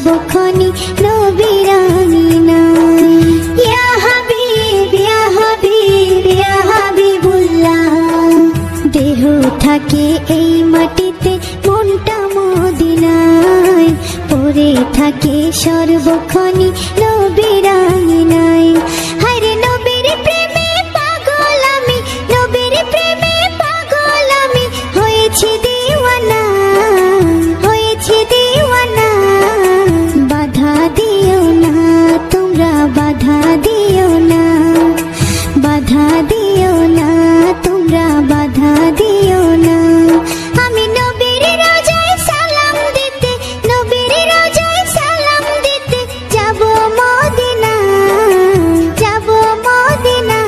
সর্বক্ষণই নবীর আঙিনায়। ইয়া হাবিব ইয়া হাবিব ইয়া হাবিবুল্লাহ, দেহ থাকে এই মাটিতে মনটা মদিনায়, পড়ে থাকে সর্বক্ষণই নবীর আঙিনায়। হায়রে নবীর প্রেমে পাগল আমি, নবীর প্রেমে পাগল আমি, হয়েছি দিওয়ানা, হয়েছি দিওয়ানা। বাধা দিও না তোমরা, বাধা দিও না, বাধা দিও না তোমরা, বাধা দিও না। আমি নবীর রোজায় সালাম দিতে, নবীর রোজায় সালাম দিতে যাব মদিনা, যাব মদিনা।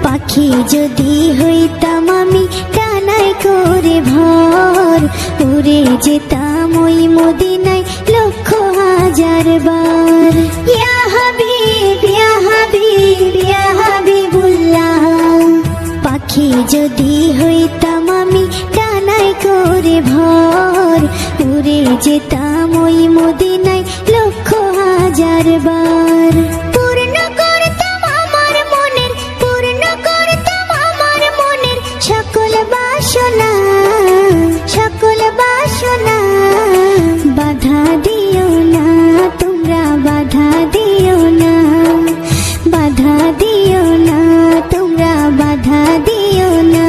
পাখি যদি হইতাম আমি ডানায় করে ভর, উড়ে যেতাম ওই মদিনায় লক্ষ হাজার বার। ইয়া হাবিব ইয়া হাবিব ইয়া হাবিবুল্লাহ, পাখি যদি হইতাম আমি ডানায় করে ভর, উড়ে যেতাম ওই মদিনায় লক্ষ হাজার বার। পূর্ণ করতাম আমার মনের, পূর্ণ করতাম আমার মনের সকল বাসনা, সকল বাসনা। বাধা দিও না তোমরা, বাধা দিও না, বাধা দিও না তোমরা, বাধা দিও না।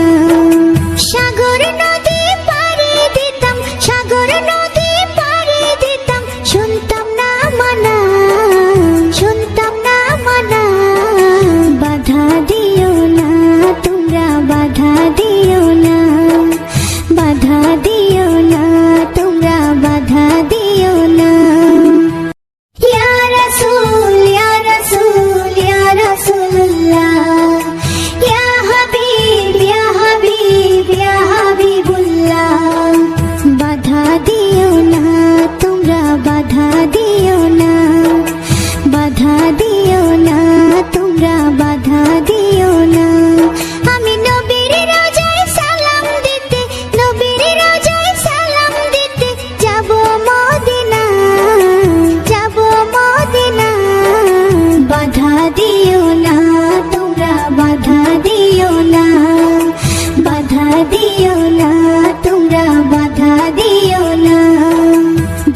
সাগর নদী পাড়ি দিতাম, সাগর নদী পাড়ি দিতাম, শুনতাম না মানা, শুনতাম না মানা। বাধা দিও না তোমরা, বাধা দিও না, বাধা দিও না তোমরা, বাধা দিও না। ইয়া রাসূল ইয়া রাসূল ইয়া রাসূলুল্লাহ, ইয়া হাবিব ইয়া হাবিব ইয়া হাবিবুল্লাহ। বাধা দিও না তোমরা, বাধা দিও না, বাধা দিও না তোমরা, বাধা দিও না। আমি নবীর রোজায় সালাম দিতে, নবীর রোজায় সালাম দিতে যাব মদিনা, যাব মদিনা। বাধা দিও না তোমরা, বাধা দিও না, বাধা দিও না তোমরা, বাধা দিও না।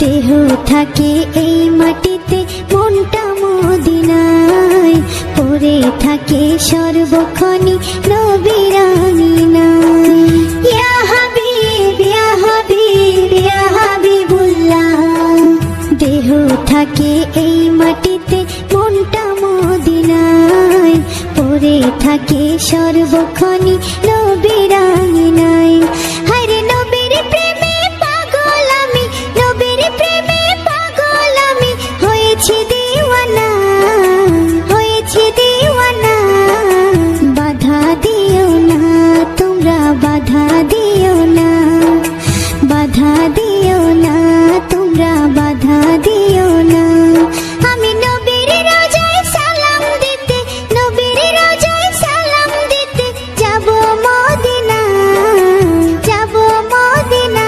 দেহ থাকে এই মাটিতে মনটা মদিনায়, পড়ে থাকে সর্বক্ষণই নবীর আঙিনায়। ইয়া হাবিব ইয়া হাবিব ইয়া হাবিবুল্লাহ, দেহ থাকে এই মাটিতে মনটা মদিনায়, পড়ে থাকে সর্বক্ষণই নবীর আঙিনায়। হায়রে নবীর প্রেমে পাগল আমি, নবীর প্রেমে পাগল আমি, হয়েছি দিওয়ানা, হয়েছি দিওয়ানা। বাধা দিও না তোমরা, বাধা দিও না, বাধা দিও না তোমরা, বাধা দিও না। আমি নবীর রোজায় সালাম দিতে, নবীর রোজায় সালাম দিতে যাব মদিনা, যাব মদিনা।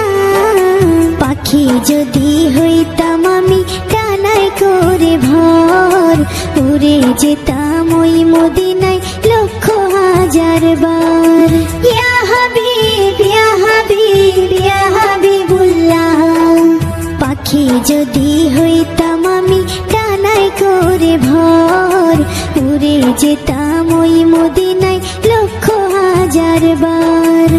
পাখি যদি হইতাম আমি ডানায় করে ভর, উড়ে যেতাম ওই মদিনায় লক্ষ হাজার বার। ইয়া হাবিব ইয়া হাবিব ইয়া হাবিবুল্লাহ, পাখি যদি হইতাম আমি ডানায় করে ভর, উড়ে যেতাম ওই মদিনায় লক্ষ হাজার বার।